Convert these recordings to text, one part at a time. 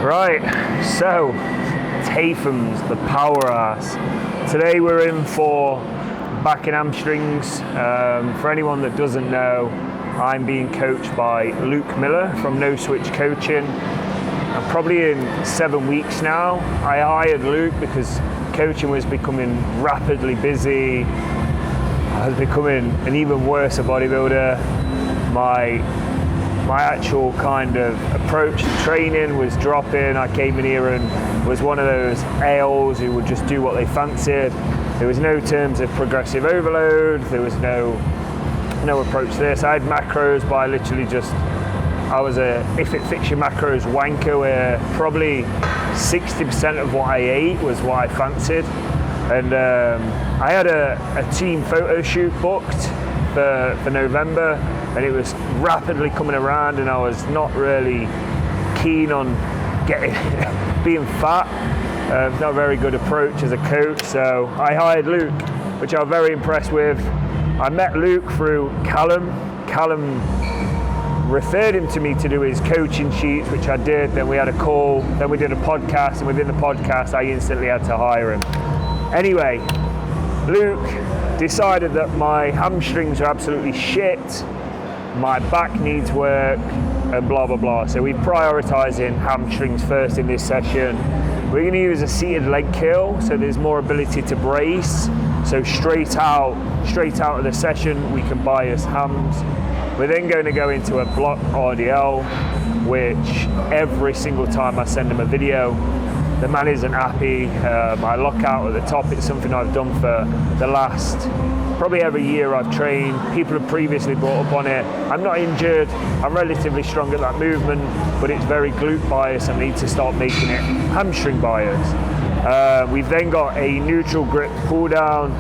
Right, so Tathams, the Powerhouse. Today we're in for Back Hamstrings. For anyone that doesn't know, I'm being coached by Luke Miller from No Switch Coaching. I'm probably in 7 weeks now. I hired Luke because coaching was becoming rapidly busy. I was becoming an even worse bodybuilder. My actual kind of approach to training was dropping. I came in here and was one of those ALs who would just do what they fancied. There was no terms of progressive overload. There was no approach to this. I had macros, but I literally I was a if it fits your macros wanker, where probably 60% of what I ate was what I fancied. And I had a team photo shoot booked for November, and it was rapidly coming around, and I was not really keen on being fat. Not a very good approach as a coach, so I hired Luke, which I was very impressed with. I met Luke through Callum. Callum referred him to me to do his coaching sheets, which I did. Then we had a call, then we did a podcast, and within the podcast I instantly had to hire him. Anyway, Luke decided that my hamstrings are absolutely shit, my back needs work, and blah blah blah. So we're prioritizing hamstrings first in this session. We're going to use a seated leg curl, so there's more ability to brace. So straight out of the session, we can bias hams. We're then going to go into a block RDL, which every single time I send him a video, the man isn't happy. My lockout at the top, it's something I've done for the last, probably every year I've trained. People have previously brought up on it. I'm not injured, I'm relatively strong at that movement, but it's very glute bias. I need to start making it hamstring bias. We've then got a neutral grip pull down.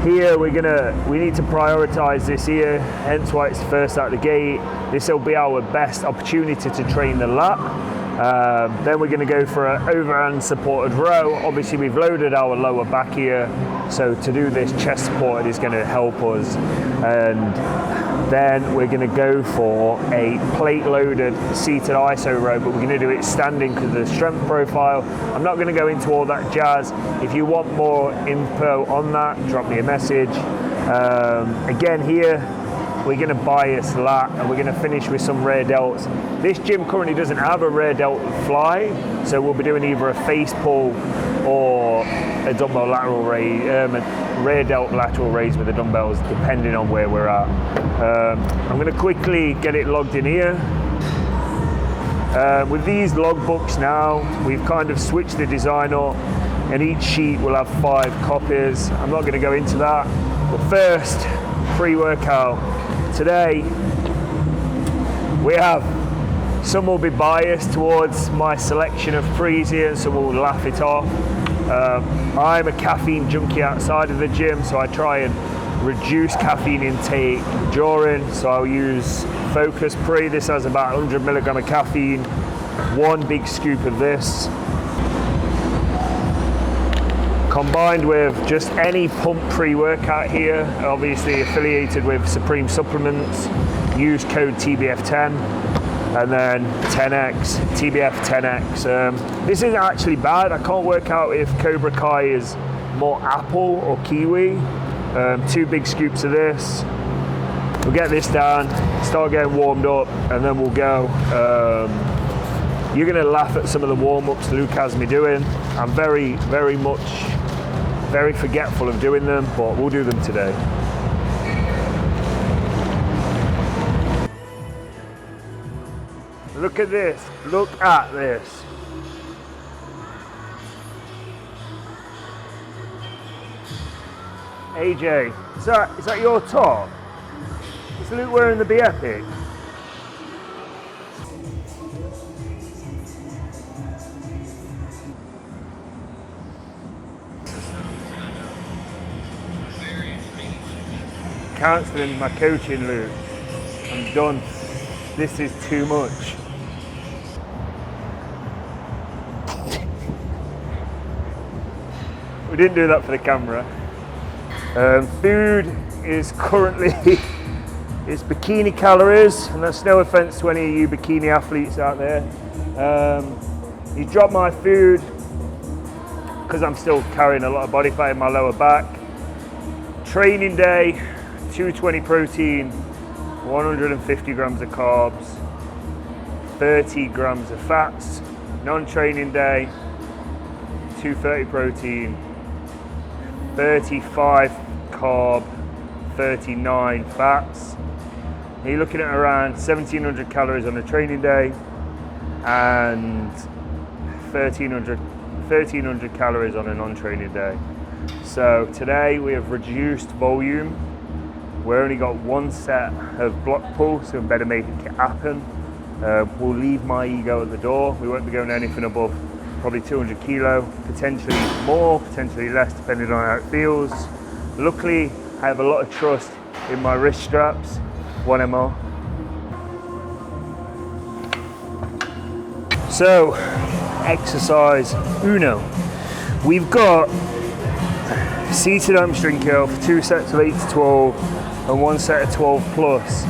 Here we need to prioritize this here, hence why it's first out the gate. This will be our best opportunity to train the lat. Then we're going to go for an overhand supported row. Obviously we've loaded our lower back here, so to do this chest supported is going to help us. And then we're going to go for a plate loaded seated iso row, but we're going to do it standing because of the strength profile. I'm not going to go into all that jazz. If you want more info on that, drop me a message. Again here, we're going to bias lat, and we're going to finish with some rear delts. This gym currently doesn't have a rear delt fly, so we'll be doing either a face pull or a dumbbell lateral raise, a rear delt lateral raise with the dumbbells, depending on where we're at. I'm going to quickly get it logged in here. With these logbooks now, we've kind of switched the design up, and each sheet will have 5 copies. I'm not going to go into that, but first, pre-workout. Today, we have, some will be biased towards my selection of freezy and some will laugh it off. I'm a caffeine junkie outside of the gym, so I try and reduce caffeine intake during, so I'll use Focus Pre. This has about 100 milligram of caffeine, 1 big scoop of this, combined with just any pump pre-workout here, obviously affiliated with Supreme Supplements. Use code TBF10 and then 10x, TBF 10x. This isn't actually bad. I can't work out if Cobra Kai is more apple or kiwi. 2 big scoops of this. We'll get this down, start getting warmed up, and then we'll go. You're gonna laugh at some of the warm-ups Luke has me doing. I'm very forgetful of doing them, but we'll do them today. Look at this, look at this. AJ, is that your top? Is Luke wearing the Be Epic? Cancelling my coaching, Luke. I'm done. This is too much. We didn't do that for the camera. Food is currently It's bikini calories, and that's no offense to any of you bikini athletes out there. You drop my food because I'm still carrying a lot of body fat in my lower back. Training day, 220 protein, 150 grams of carbs, 30 grams of fats. Non-training day, 230 protein, 35 carb, 39 fats. And you're looking at around 1700 calories on a training day and 1300 calories on a non-training day. So today we have reduced volume. We only got one set of block pull, so we better make it happen. We'll leave my ego at the door. We won't be going anything above probably 200 kilo, potentially more, potentially less, depending on how it feels. Luckily, I have a lot of trust in my wrist straps. 1 ml. So, exercise uno. We've got seated hamstring curl for 2 sets of 8 to 12 and 1 set of 12 plus.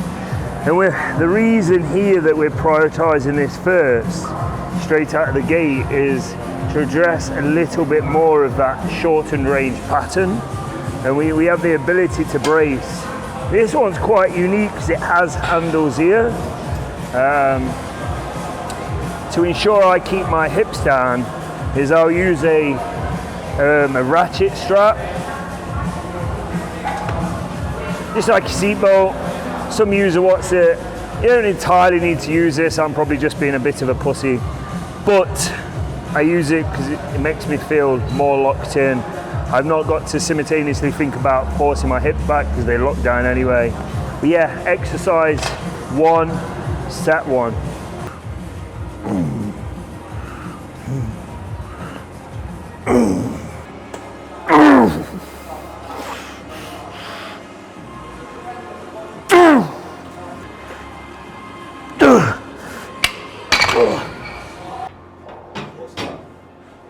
And the reason here that we're prioritizing this first, straight out of the gate, is to address a little bit more of that shortened range pattern. And we have the ability to brace. This one's quite unique because it has handles here. To ensure I keep my hips down, is I'll use a ratchet strap, just like a seatbelt. Some use a what's it. You don't entirely need to use this. I'm probably just being a bit of a pussy, but I use it because it makes me feel more locked in. I've not got to simultaneously think about forcing my hips back because they lock down anyway. But yeah, exercise 1, set 1.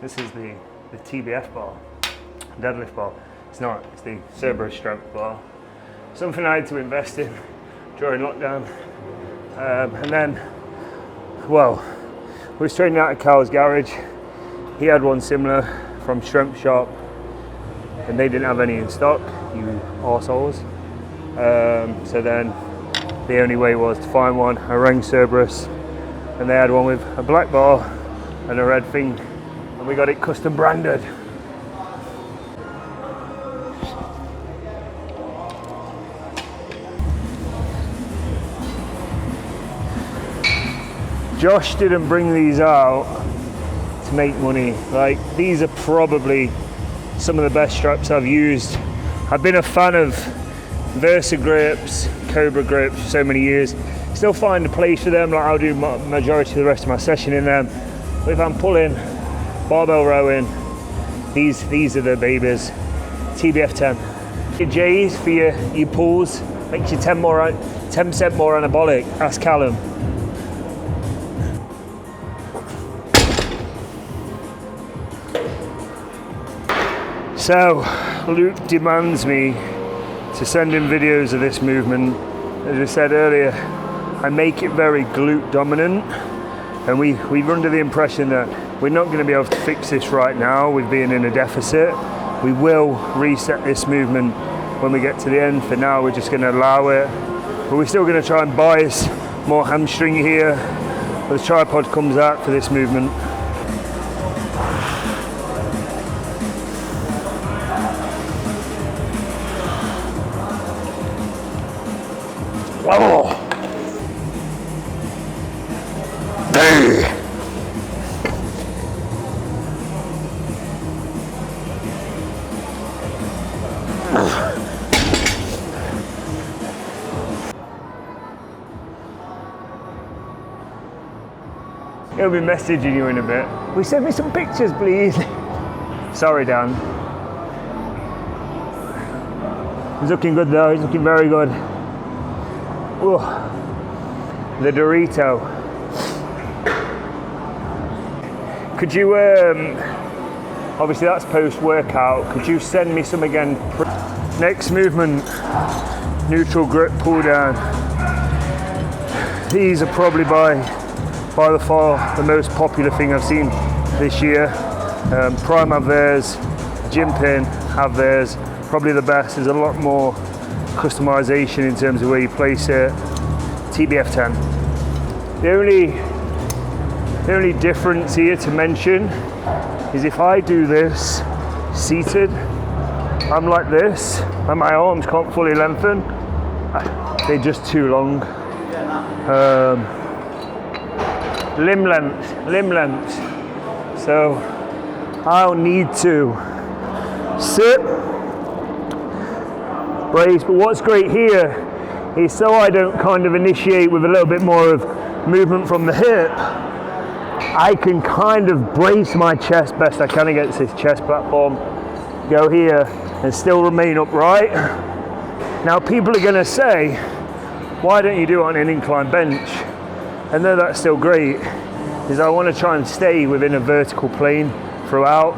This is the TBF bar, deadlift bar. It's not, it's the Cerberus strength bar. Something I had to invest in during lockdown. And then, well, we was training out at Carl's garage. He had one similar from Strength Shop, and they didn't have any in stock, you arseholes. So then the only way was to find one. I rang Cerberus, and they had one with a black bar and a red thing, and we got it custom branded. Josh didn't bring these out to make money. Like, these are probably some of the best straps I've used. I've been a fan of Versa grips, Cobra grips for so many years. Still find a place for them, like I'll do majority of the rest of my session in them. But if I'm pulling, barbell rowing, these are the babies. TBF 10. Your J's for your pulls, makes you 10% more anabolic. Ask Callum. So, Luke demands me to send him videos of this movement. As I said earlier, I make it very glute dominant, and we're under the impression that we're not going to be able to fix this right now with being in a deficit. We will reset this movement when we get to the end. For now, we're just going to allow it, but we're still going to try and bias more hamstring here when the tripod comes out for this movement. Oh. Hey. He'll be messaging you in a bit. Will you send me some pictures, please? Sorry, Dan. He's looking good though, he's looking very good. Ooh, the Dorito. Could you, obviously that's post-workout, could you send me some again? Next movement, neutral grip pull down. These are probably by the far the most popular thing I've seen this year. Prime have theirs, Gym Pin have theirs, probably the best. There's a lot more customization in terms of where you place it. TBF 10. The only difference here to mention is if I do this seated, I'm like this, and my arms can't fully lengthen. They're just too long. Limb length. So I'll need to sit, brace, but what's great here is so I don't kind of initiate with a little bit more of movement from the hip, I can kind of brace my chest best I can against this chest platform, go here and still remain upright. Now people are going to say, why don't you do it on an incline bench? And though that's still great, is I want to try and stay within a vertical plane throughout.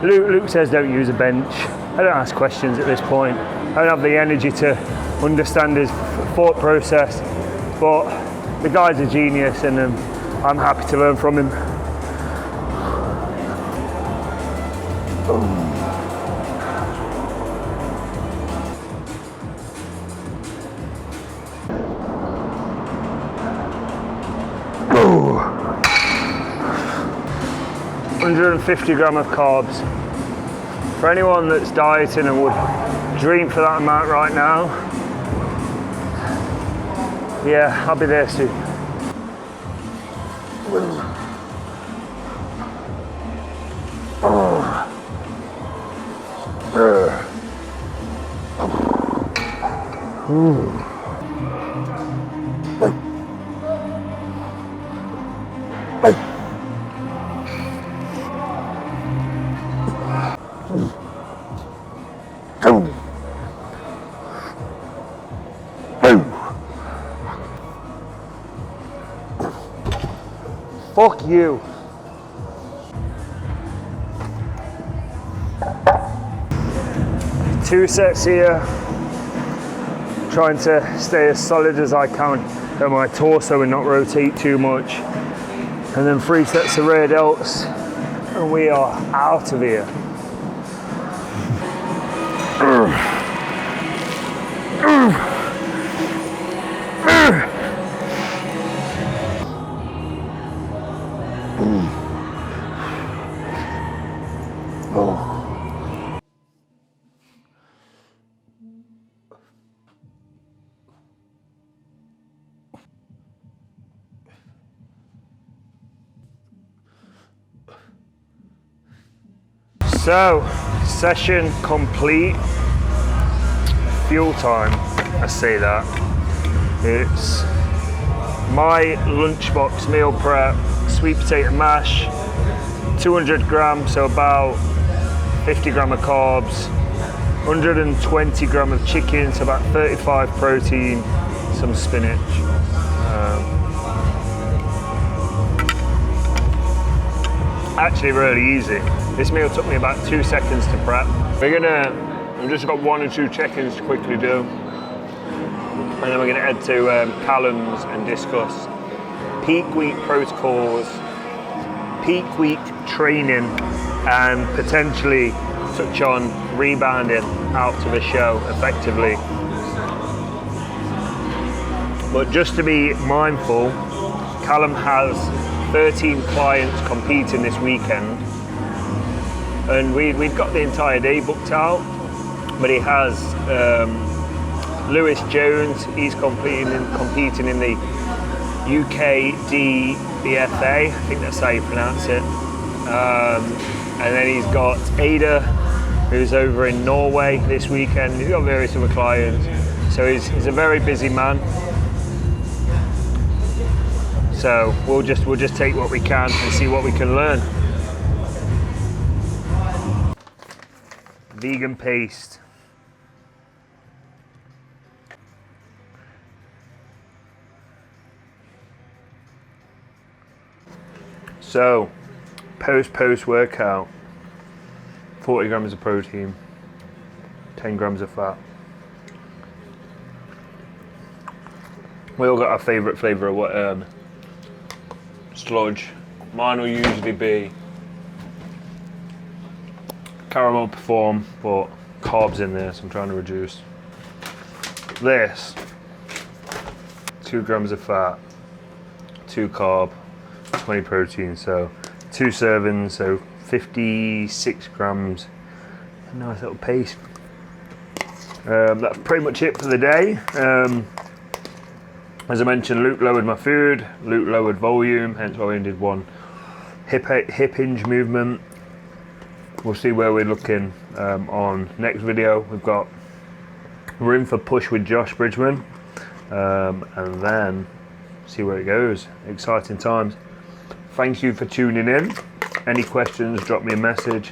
Luke says don't use a bench. I don't ask questions at this point. I don't have the energy to understand his thought process, but the guy's a genius and I'm happy to learn from him. 150 gram of carbs. For anyone that's dieting and would dream for that amount right now, yeah, I'll be there soon. Fuck you. Two sets here. Trying to stay as solid as I can on my torso and not rotate too much. And then 3 sets of rear delts and we are out of here. So, session complete. Fuel time, I say that. It's my lunchbox meal prep, sweet potato mash, 200 grams, so about 50 gram of carbs, 120 gram of chicken, so about 35 protein, some spinach. Actually really easy. This meal took me about 2 seconds to prep. I've just got 1 or 2 check-ins to quickly do. And then we're gonna head to Callum's and discuss peak week protocols, peak week training, and potentially touch on rebounding out to the show effectively. But just to be mindful, Callum has 13 clients competing this weekend, and we've got the entire day booked out, but he has Lewis Jones, he's competing in the UK DBFA, I think that's how you pronounce it, and then he's got Ada, who's over in Norway this weekend. He's got various other clients, so he's a very busy man. So we'll just take what we can and see what we can learn. Vegan paste. So, post workout, 40 grams of protein, 10 grams of fat. We all got our favourite flavour of what sludge. Mine will usually be caramel perform, but carbs in there, so I'm trying to reduce. This, 2 grams of fat, 2 carb, 20 protein, so 2 servings, so 56 grams. A nice little paste. That's pretty much it for the day. As I mentioned, Luke lowered my food, Luke lowered volume, hence why we only did one hip hinge movement. We'll see where we're looking on next video. We're in for push with Josh Bridgman, and then see where it goes. Exciting times. Thank you for tuning in. Any questions, drop me a message.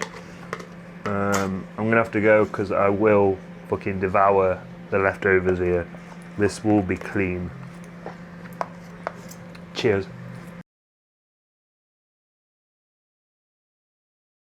I'm gonna have to go because I will fucking devour the leftovers here. This will be clean. Cheers.